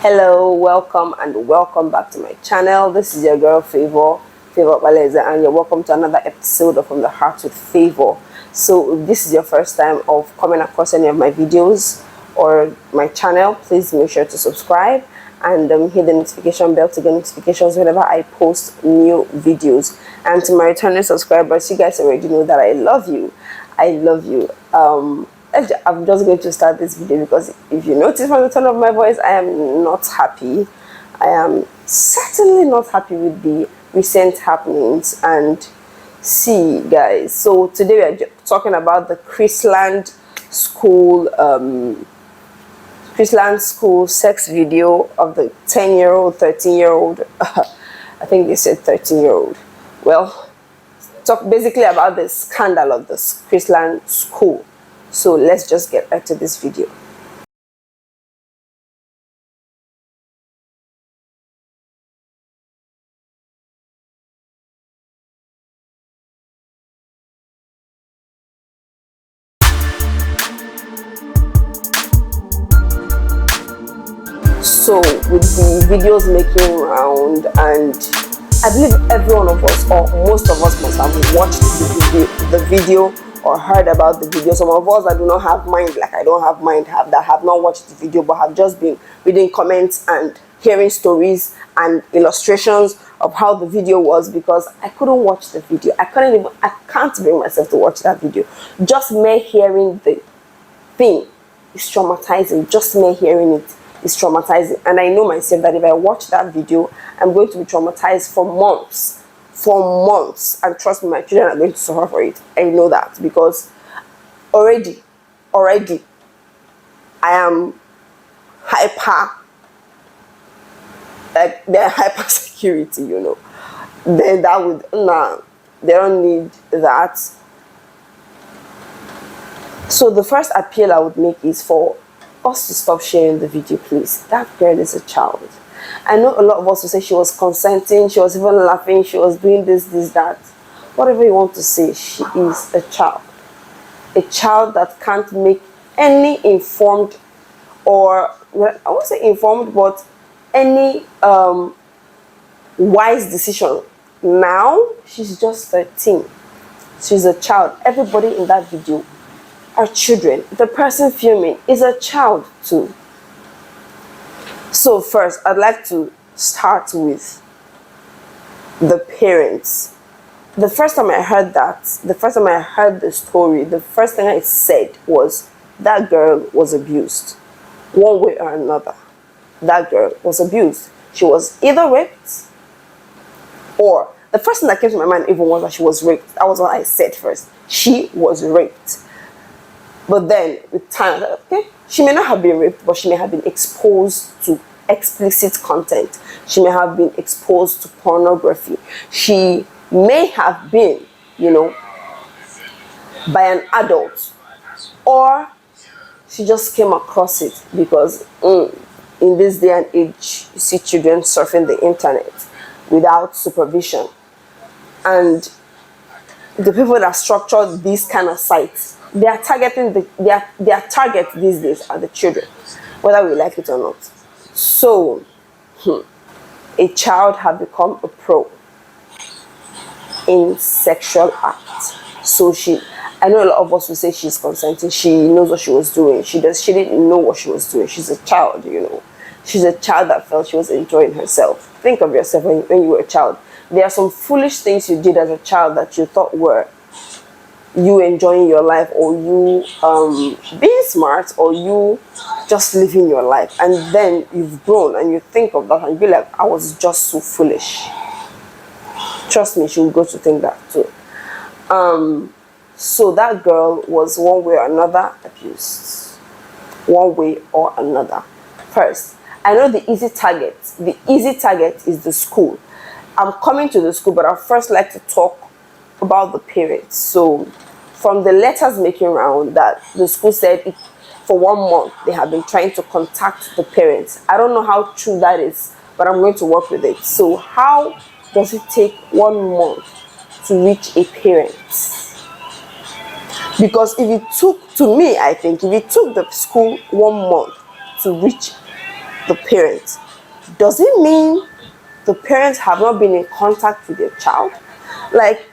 Hello, welcome and welcome back to my channel. This is your girl Favour Okpaleze, and you're welcome to another episode of From the Heart with Favour. So if this is your first time of coming across any of my videos or my channel, please make sure to subscribe and hit the notification bell to get notifications whenever I post new videos. And to my returning subscribers, you guys already know that I love you. I'm just going to start this video because if you notice from the tone of my voice, I am not happy. I am certainly not happy with the recent happenings. And see, guys, so today we are talking about the Chrisland School sex video of the 10-year-old, 13-year-old. I think they said 13-year-old. Well, talk basically about the scandal of the Chrisland School. So let's just get back to this video. So with the videos making round, and I believe every one of us or most of us must have watched the video or heard about the video. Some of us that do not have mind, like I don't have mind, that have not watched the video but have just been reading comments and hearing stories and illustrations of how the video was, because I couldn't watch the video. I can't bring myself to watch that video. Just mere hearing the thing is traumatizing. Just mere hearing it is traumatizing. And I know myself that if I watch that video, I'm going to be traumatized for months. And trust me, my children are going to suffer for it. I know that, because already I am they're hyper security, you know. Then that would, nah, they don't need that. So the first appeal I would make is for us to stop sharing the video, please. That girl is a child. I know a lot of us will say she was consenting, she was even laughing, she was doing this, that. Whatever you want to say, she is a child. A child that can't make any informed, or, well, I won't say informed, but any wise decision. Now, she's just 13. She's a child. Everybody in that video are children. The person filming is a child too. So first, I'd like to start with the parents. The first time I heard the story, the first thing I said was that girl was abused. One way or another, that girl was abused. She was either raped, or the first thing that came to my mind even was that she was raped. That was what I said first. She was raped. But then with time, I thought, okay, she may not have been raped, but she may have been exposed to explicit content. She may have been exposed to pornography. She may have been, you know, by an adult, or she just came across it because in this day and age, you see children surfing the internet without supervision. And the people that structure these kind of sites, they are targeting their target these days are the children, whether we like it or not. So a child have become a pro in sexual acts. So I know a lot of us will say she's consenting, she knows what she was doing. She didn't know what she was doing. She's a child, you know. She's a child that felt she was enjoying herself. Think of yourself when you were a child. There are some foolish things you did as a child that you thought were you enjoying your life, or you being smart, or you just living your life, and then you've grown and you think of that and you be like, I was just so foolish. Trust me, she will go to think that too. So that girl was one way or another abused. One way or another. First, I know the easy target. The easy target is the school. I'm coming to the school, but I'd first like to talk about the parents. So from the letters making round, that the school said for 1 month they have been trying to contact the parents. I don't know how true that is, but I'm going to work with it. So how does it take 1 month to reach a parent? Because if it took, to me, I think if it took the school 1 month to reach the parents. Does it mean the parents have not been in contact with their child? Like,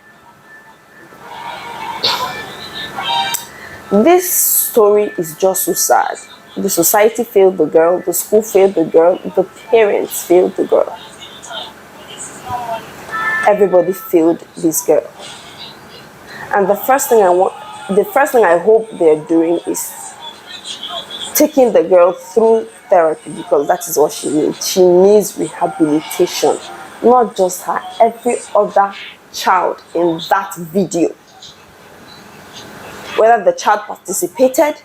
this story is just so sad. The society failed the girl, the school failed the girl, the parents failed the girl. Everybody failed this girl. And the first thing I hope they're doing is taking the girl through therapy, because that is what she needs. She needs rehabilitation. Not just her, every other child in that video. Whether the child participated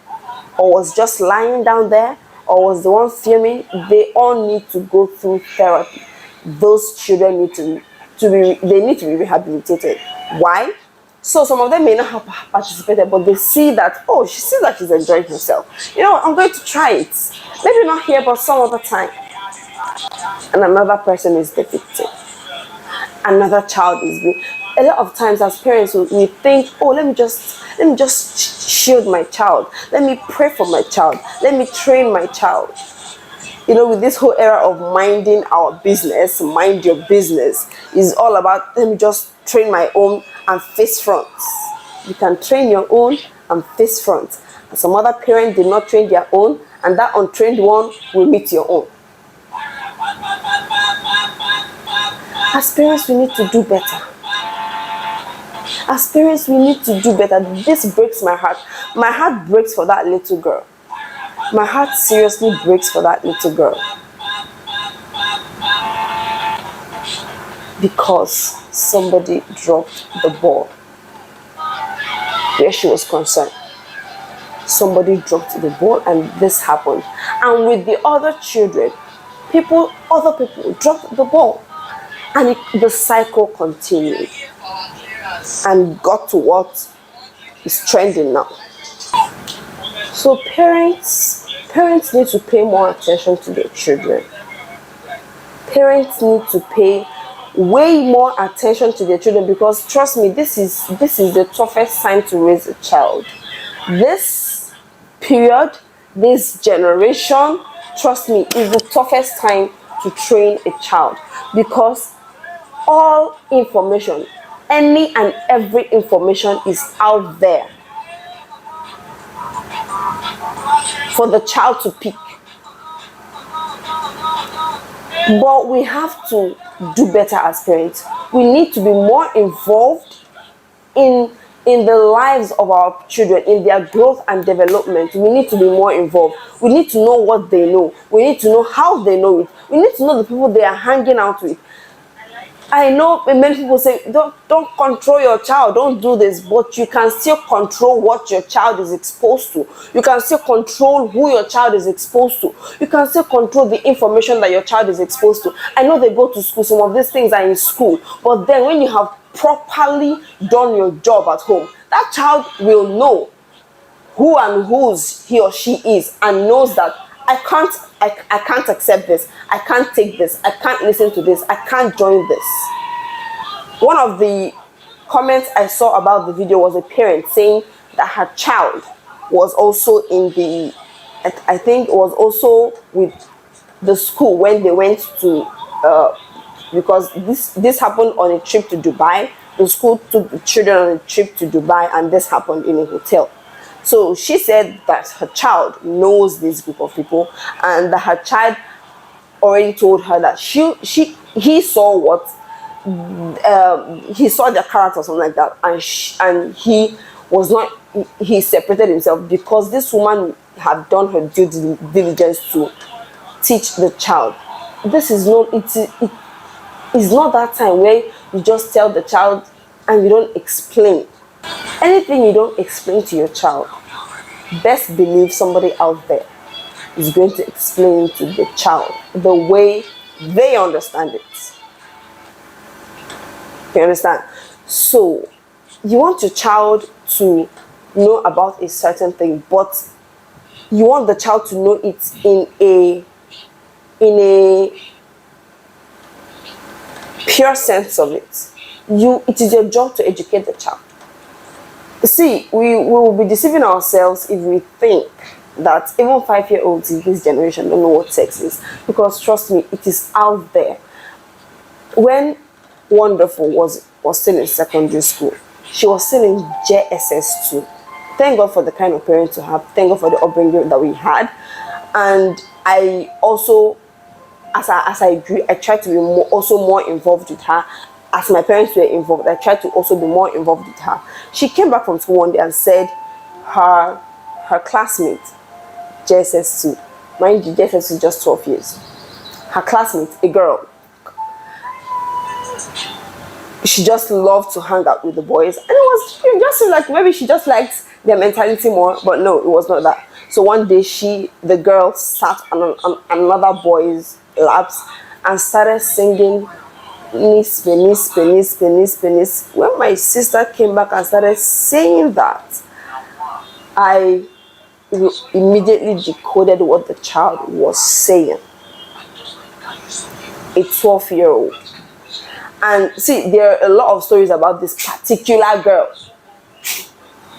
or was just lying down there or was the one filming, they all need to go through therapy. Those children need to be rehabilitated. Why? So some of them may not have participated, but they see that, oh, she sees that she's enjoying herself. You know, I'm going to try it. Maybe not here, but some other time. And another person is the victim. Another child is being. A lot of times as parents, we think, oh, let me just shield my child. Let me pray for my child. Let me train my child. You know, with this whole era of minding our business, mind your business, is all about, let me just train my own and face front. You can train your own and face front. And some other parent did not train their own, and that untrained one will meet your own. As parents, we need to do better. As parents, we need to do better. This breaks my heart. My heart breaks for that little girl. My heart seriously breaks for that little girl. Because somebody dropped the ball where she was concerned. Somebody dropped the ball and this happened. And with the other children, other people dropped the ball. And the cycle continued and got to what is trending now. So parents need to pay more attention to their children. Parents need to pay way more attention to their children, because trust me, this is the toughest time to raise a child. This period, this generation, trust me, is the toughest time to train a child, because all information, any and every information is out there for the child to pick. But we have to do better as parents. We need to be more involved in the lives of our children, in their growth and development. We need to be more involved. We need to know what they know. We need to know how they know it. We need to know the people they are hanging out with. I know many people say, don't control your child, don't do this, but you can still control what your child is exposed to. You can still control who your child is exposed to. You can still control the information that your child is exposed to. I know they go to school, some of these things are in school, but then when you have properly done your job at home, that child will know who and whose he or she is, and knows that I can't accept this, I can't take this, I can't listen to this, I can't join this. One of the comments I saw about the video was a parent saying that her child was also in the, I think it was also with the school when they went to, because this happened on a trip to Dubai. The school took the children on a trip to Dubai, and this happened in a hotel. So she said that her child knows this group of people, and that her child already told her that he saw what he saw their character or something like that, and he separated himself because this woman had done her due diligence to teach the child. This is not it's not that time where you just tell the child and you don't explain. Anything you don't explain to your child, best believe somebody out there is going to explain to the child the way they understand it. You understand? So you want your child to know about a certain thing, but you want the child to know it in a pure sense of it. It is your job to educate the child. See, we will be deceiving ourselves if we think that even 5-year-olds in this generation don't know what sex is, because trust me, it is out there. When Wonderful was still in secondary school, she was still in JSS2. Thank God for the kind of parents to have. Thank God for the upbringing that we had. And I also, as I grew, I tried to be more involved with her. As my parents were involved, I tried to also be more involved with her. She came back from school one day and said her classmate, JSS2, mind you, JSS2 is just 12 years. Her classmate, a girl, she just loved to hang out with the boys, and it just seemed like maybe she just liked their mentality more, but no, it was not that. So one day the girl sat on another boy's laps and started singing Nispe, Nispe, Nispe, Nispe, Nispe. When my sister came back and started saying that, I immediately decoded what the child was saying. A 12-year-old. And see, there are a lot of stories about this particular girl.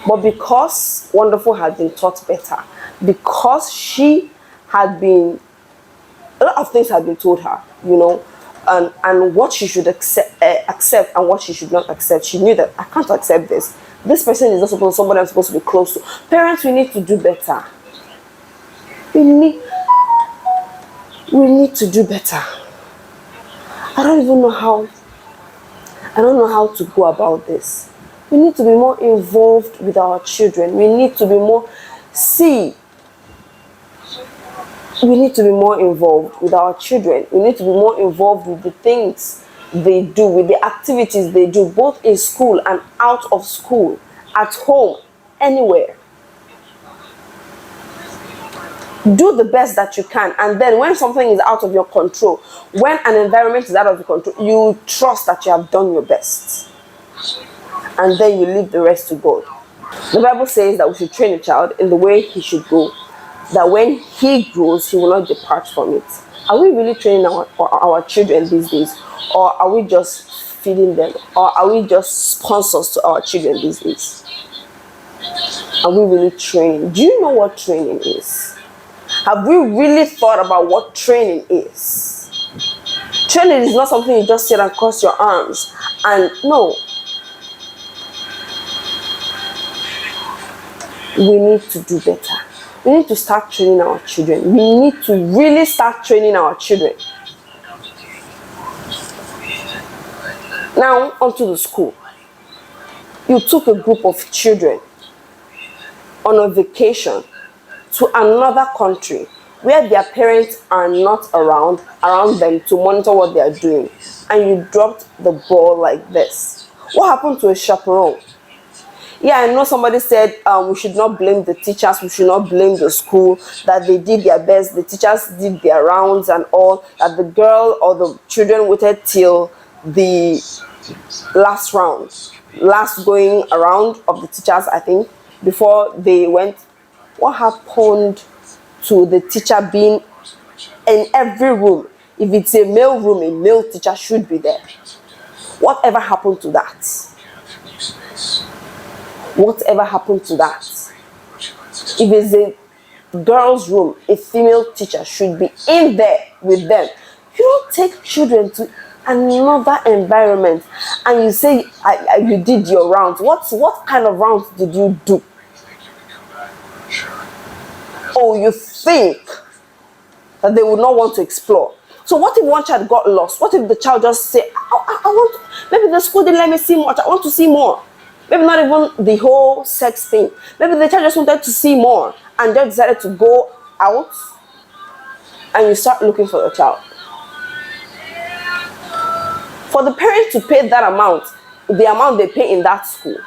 But because Wonderful had been taught better, because she had been, a lot of things had been told her, and what she should accept and what she should not accept. She knew that I can't accept this. This person is not somebody I'm supposed to be close to. Parents, we need to do better. We need to do better. I don't know how to go about this. We need to be more involved with our children. We need to be more involved with our children. We need to be more involved with the things they do, with the activities they do, both in school and out of school, at home, anywhere. Do the best that you can, and then when something is out of your control, when an environment is out of your control, you trust that you have done your best, and then you leave the rest to God. The Bible says that we should train a child in the way he should go, that when he grows, he will not depart from it. Are we really training our children these days, or are we just feeding them, or are we just sponsors to our children these days? Are we really training? Do you know what training is? Have we really thought about what training is? Training is not something you just sit and cross your arms and no. We need to do better. We need to start training our children. We need to really start training our children. Now, onto the school. You took a group of children on a vacation to another country where their parents are not around them to monitor what they are doing, and you dropped the ball like this. What happened to a chaperone? Yeah, I know somebody said we should not blame the teachers, we should not blame the school, that they did their best, the teachers did their rounds and all, that the girl or the children waited till the last going around of the teachers, I think, before they went. What happened to the teacher being in every room? If it's a male room, a male teacher should be there. Whatever happened to that? Whatever happened to that? If it's a girl's room, a female teacher should be in there with them. You don't take children to another environment and you say you did your rounds. What kind of rounds did you do? Oh, you think that they would not want to explore. So what if one child got lost? What if the child just say, I want, maybe the school didn't let me see much, I want to see more. Maybe not even the whole sex thing. Maybe the child just wanted to see more and just decided to go out, and you start looking for the child. For the parents to pay that amount, the amount they pay in that school,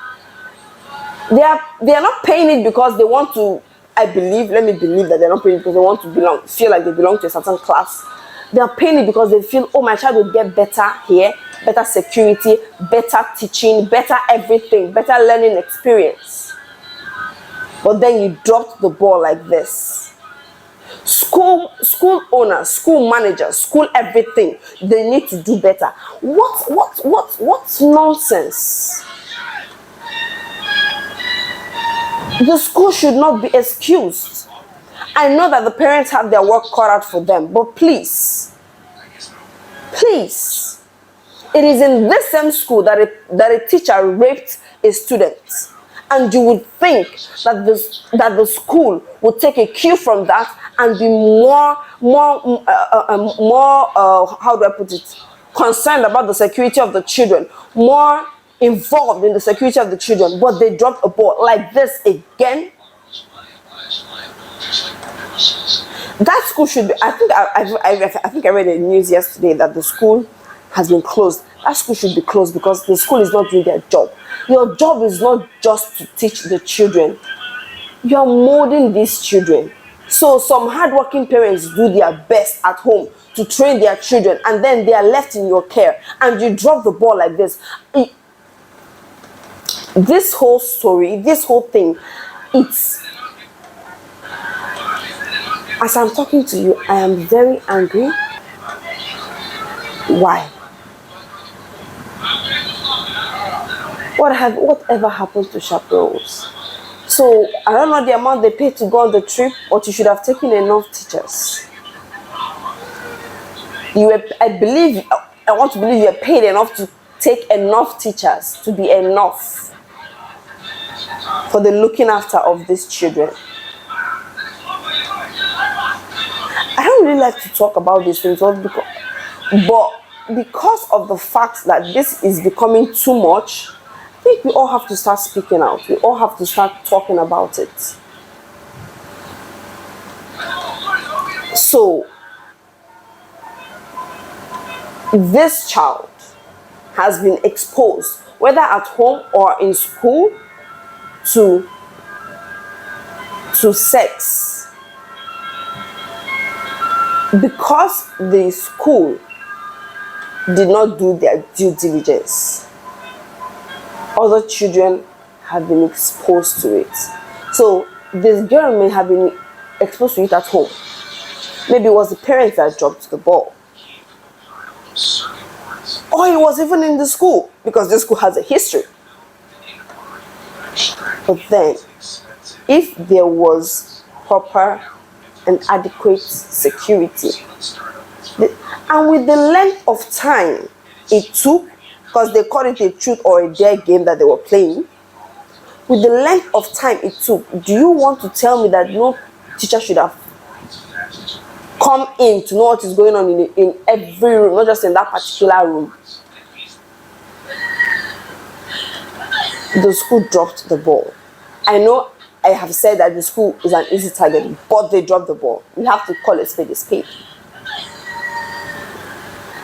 they are not paying it because they want to, let me believe that they're not paying it because they want to feel like they belong to a certain class. They are paying it because they feel, oh, my child will get better here, better security, better teaching, better everything, better learning experience. But then you dropped the ball like this. School owners, school managers, school everything, they need to do better. What nonsense? The school should not be excused. I know that the parents have their work cut out for them, but please, please, it is in this same school that a teacher raped a student. And you would think that the school would take a cue from that and be more how do I put it, concerned about the security of the children, more involved in the security of the children. But they dropped a ball like this again. That school should be. I think I read the news yesterday that the school has been closed. That school should be closed because the school is not doing their job. Your job is not just to teach the children. You are molding these children. So some hardworking parents do their best at home to train their children, and then they are left in your care, and you drop the ball like this. This whole story, this whole thing, it's... As I'm talking to you, I am very angry. Why? Whatever happened to chaperones? So I don't know the amount they paid to go on the trip, but you should have taken enough teachers. I want to believe you are paid enough to take enough teachers to be enough for the looking after of these children. I don't really like to talk about these things, but because of the fact that this is becoming too much, I think we all have to start speaking out. We all have to start talking about it. So, this child has been exposed, whether at home or in school, to sex. Because the school did not do their due diligence, other children have been exposed to it. So this girl may have been exposed to it at home. Maybe it was the parents that dropped the ball. Or it was even in the school, because the school has a history. But then, if there was proper and adequate security, and with the length of time it took, because they called it a truth or a dare game that they were playing, with the length of time it took, do you want to tell me that no teacher should have come in to know what is going on in every room, not just in that particular room? The school dropped the ball. I know I have said that the school is an easy target, but they dropped the ball. We have to call a spade a spade.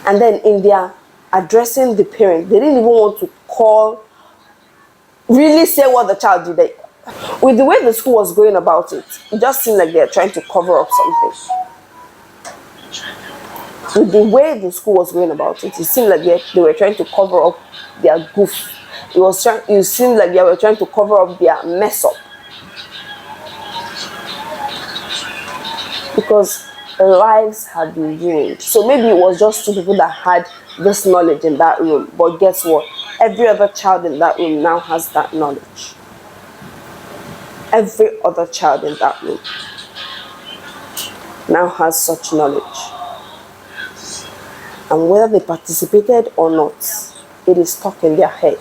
And then in their addressing the parent, they didn't even want to really say what the child did. With the way the school was going about it, it just seemed like they were trying to cover up something. With the way the school was going about it, it seemed like they were trying to cover up their goof. It seemed like they were trying to cover up their mess up. Because lives had been ruined. So maybe it was just two people that had this knowledge in that room. But guess what? Every other child in that room now has that knowledge. Every other child in that room now has such knowledge. And whether they participated or not, it is stuck in their head.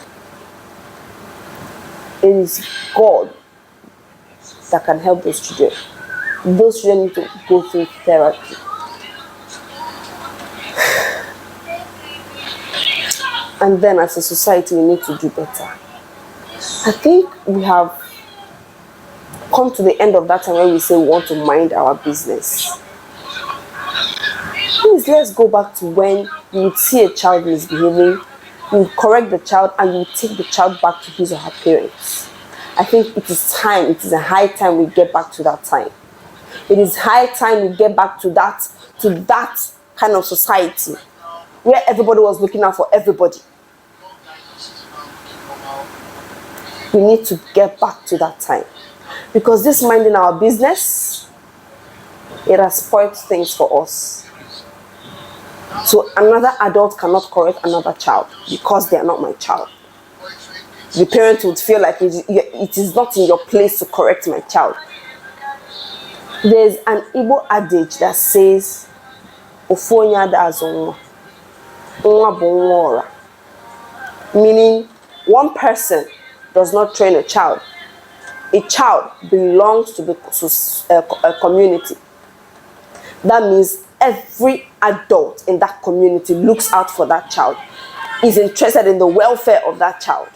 It is God that can help those children. Those children need to go through therapy. And then as a society, we need to do better. I think we have come to the end of that time where we say we want to mind our business. Please, let's go back to when you would see a child misbehaving, you would correct the child, and you would take the child back to his or her parents. I think it is time, it is a high time we get back to that time. It is high time we get back to that kind of society where everybody was looking out for everybody. We need to get back to that time. Because this minding our business, it has spoiled things for us. So another adult cannot correct another child because they are not my child. The parent would feel like it is not in your place to correct my child. There's an Igbo adage that says, Ofonya dazo nwa bụ nwa ọra, meaning one person does not train a child. A child belongs to a community. That means every adult in that community looks out for that child, is interested in the welfare of that child.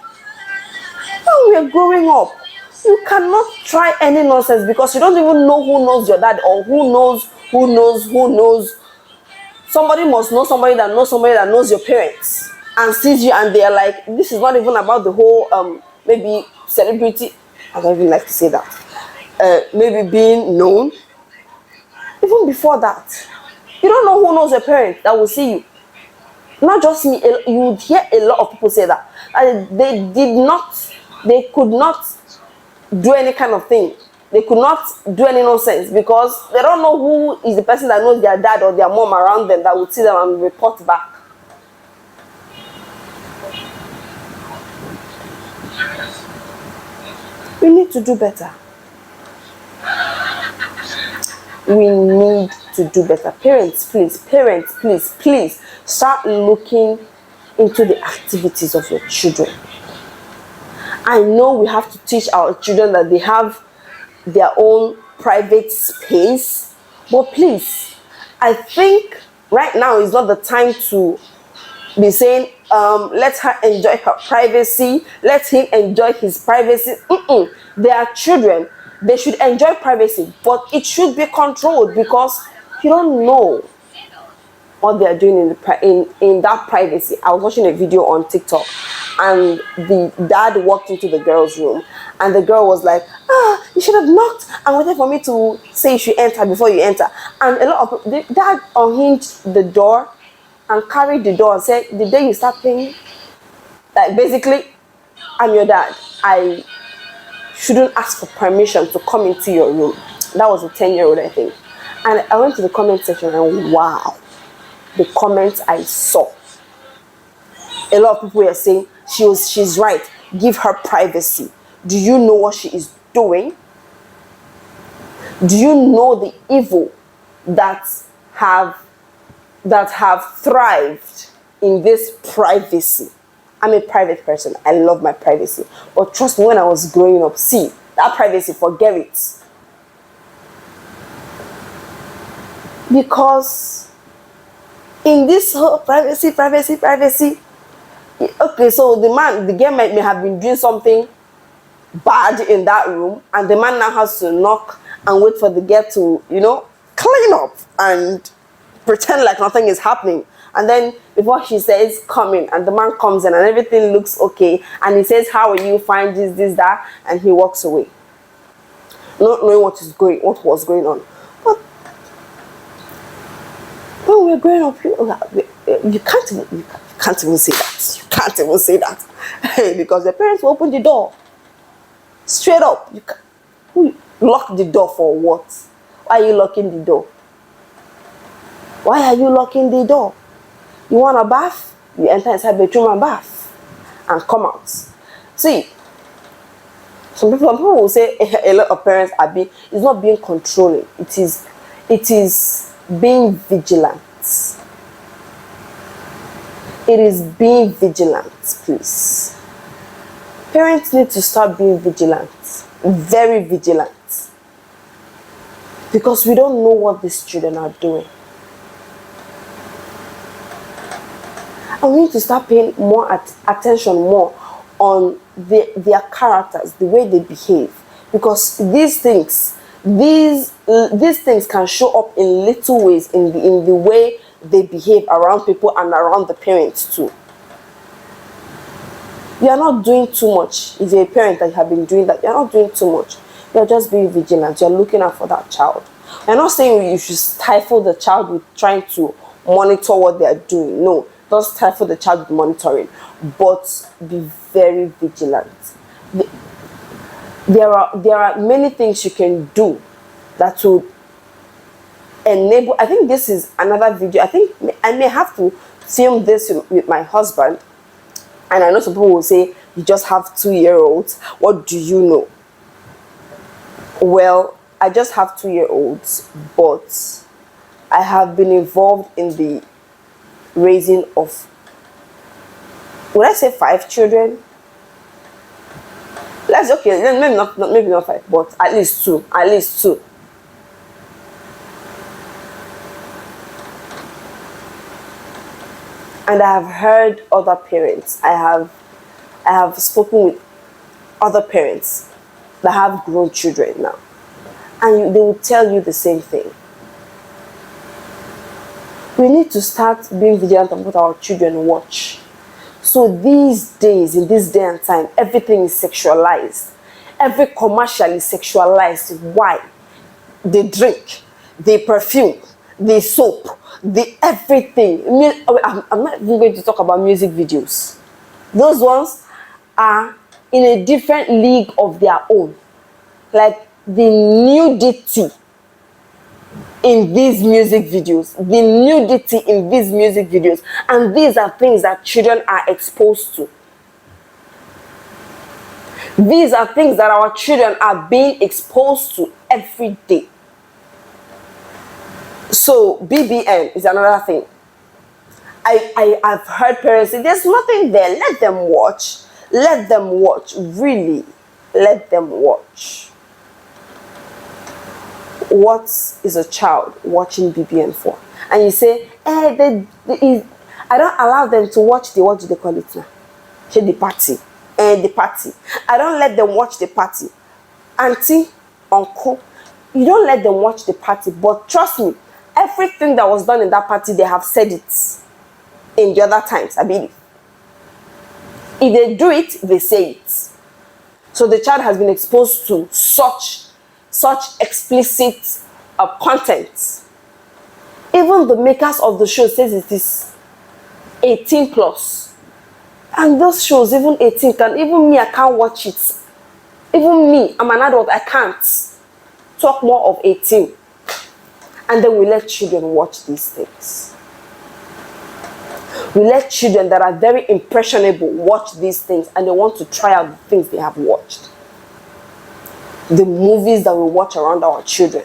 When we are growing up, you cannot try any nonsense because you don't even know who knows your dad, or who knows. Somebody must know somebody that knows your parents and sees you, and they are like, this is not even about the whole maybe celebrity. I don't even like to say that. Maybe being known. Even before that, you don't know who knows your parents that will see you. Not just me. You would hear a lot of people say that they could not do any kind of thing. They could not do any nonsense because they don't know who is the person that knows their dad or their mom around them that would see them and report back. We need to do better. We need to do better. Parents, please start looking into the activities of your children. I know we have to teach our children that they have their own private space, but please, I think right now is not the time to be saying, let her enjoy her privacy, let him enjoy his privacy. They are children. They should enjoy privacy, but it should be controlled because you don't know what they are doing in that privacy. I was watching a video on TikTok, and the dad walked into the girl's room, and the girl was like, you should have knocked and waited for me to say you should enter before you enter. And a lot of the dad unhinged the door and carried the door and said, the day you start playing, like basically, I'm your dad. I shouldn't ask for permission to come into your room. That was a 10-year-old, I think. And I went to the comment section and wow, the comments I saw. A lot of people were saying, she's right. Give her privacy. Do you know what she is doing? Do you know the evil that have thrived in this privacy? I'm a private person. I love my privacy. But trust me, when I was growing up, see, that privacy, forget it. Because in this whole privacy, okay, so the girl may have been doing something bad in that room, and the man now has to knock and wait for the girl to, clean up and pretend like nothing is happening. And then before she says come in, and the man comes in and everything looks okay, and he says, how are you, fine, this, that, and he walks away, not knowing what was going on. But when we're growing up, you can't even say that. You can't even say that. Because the parents will open the door. Straight up. Who lock the door for what? Why are you locking the door? Why are you locking the door? You want a bath? You enter inside the bedroom and bath. And come out. See, some people will say a lot of parents it's not being controlling. It is being vigilant. It is being vigilant, please. Parents need to start being vigilant, very vigilant, because we don't know what these children are doing. And we need to start paying more attention on their characters, the way they behave, because these things can show up in little ways in the way they behave around people and around the parents too. You are not doing too much. If you're a parent that you have been doing that, you're not doing too much. You're just being vigilant. You're looking out for that child. You're not saying you should stifle the child with trying to monitor what they are doing. No, don't stifle the child with monitoring, but be very vigilant. There are many things you can do that will enable. I think this is another video. I think I may have to film this with my husband. And I know some people will say, you just have 2-year-olds. What do you know? Well, I just have 2-year-olds, but I have been involved in the raising of, would I say 5 children? Maybe not 5, but at least 2. At least 2. And I have heard other parents. I have spoken with other parents that have grown children now, and they will tell you the same thing. We need to start being vigilant about what our children watch. So these days, in this day and time, everything is sexualized. Every commercial is sexualized. Why? They drink, they perfume, they soap, they everything. I'm not even going to talk about music videos. Those ones are in a different league of their own. Like the nudity in these music videos, and these are things that children are exposed to. These are things that our children are being exposed to every day. So BBM is another thing. I've heard parents say there's nothing there, let them watch. Really, let them watch. What is a child watching BBM for? And you say, I don't allow them to watch what do they call it now? The party. The party. I don't let them watch the party. Auntie, uncle, you don't let them watch the party, but trust me, everything that was done in that party, they have said it in the other times, I believe. If they do it, they say it. So the child has been exposed to such explicit content. Even the makers of the show says it is 18 plus. And those shows, even 18 can, even me, I can't watch it. Even me, I'm an adult, I can't talk more of 18. And then we let children watch these things. We let children that are very impressionable watch these things, and they want to try out the things they have watched. The movies that we watch around our children.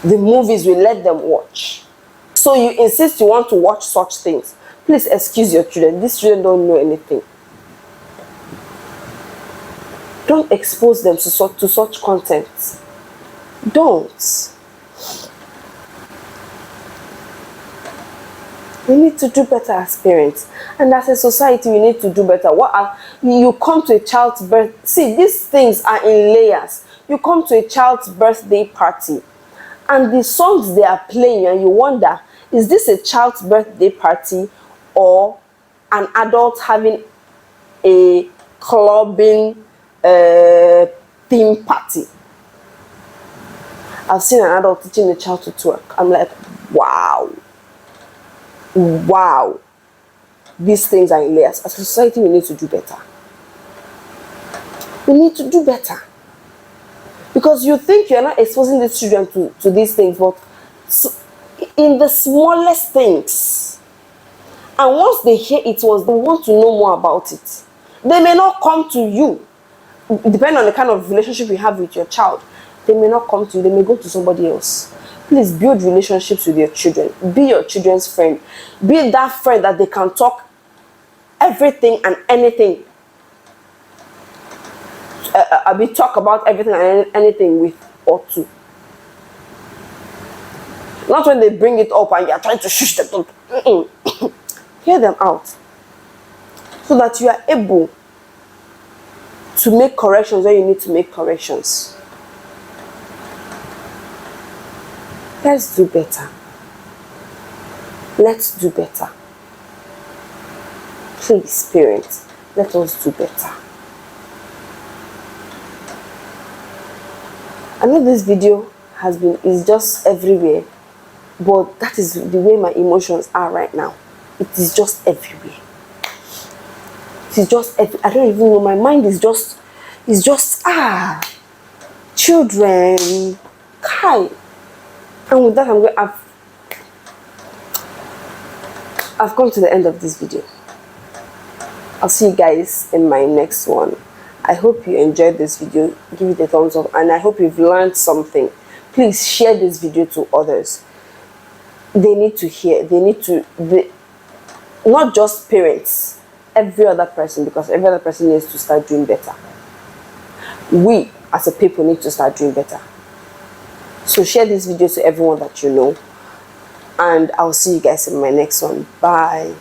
The movies we let them watch. So you insist you want to watch such things. Please excuse your children. These children don't know anything. Don't expose them to such content. Don't. We need to do better as parents. And as a society, we need to do better. You come to a child's birth. See, these things are in layers. You come to a child's birthday party, and the songs they are playing, and you wonder, is this a child's birthday party or an adult having a clubbing theme party? I've seen an adult teaching a child to twerk. I'm like, wow. Wow. These things are in layers. As a society, we need to do better. We need to do better. Because you think you're not exposing these children to these things, but in the smallest things. And once they hear it, they want to know more about it. They may not come to you. Depending on the kind of relationship you have with your child, they may not come to you. They may go to somebody else. Please build relationships with your children. Be your children's friend. Be that friend that they can talk everything and anything. Talk about everything and anything with or to. Not when they bring it up and you're trying to shush them. Hear them out. So that you are able to make corrections where you need to make corrections. Let's do better. Let's do better. Please, parents, let us do better. I know this video is just everywhere, but that is the way my emotions are right now. It is just everywhere. It is just I don't even know. My mind is just children, Kai. And with that, I've come to the end of this video. I'll see you guys in my next one. I hope you enjoyed this video. Give it a thumbs up, and I hope you've learned something. Please share this video to others. They need to hear. Not just parents, every other person, because every other person needs to start doing better. We as a people need to start doing better. So share this video to everyone that you know, and I'll see you guys in my next one. Bye.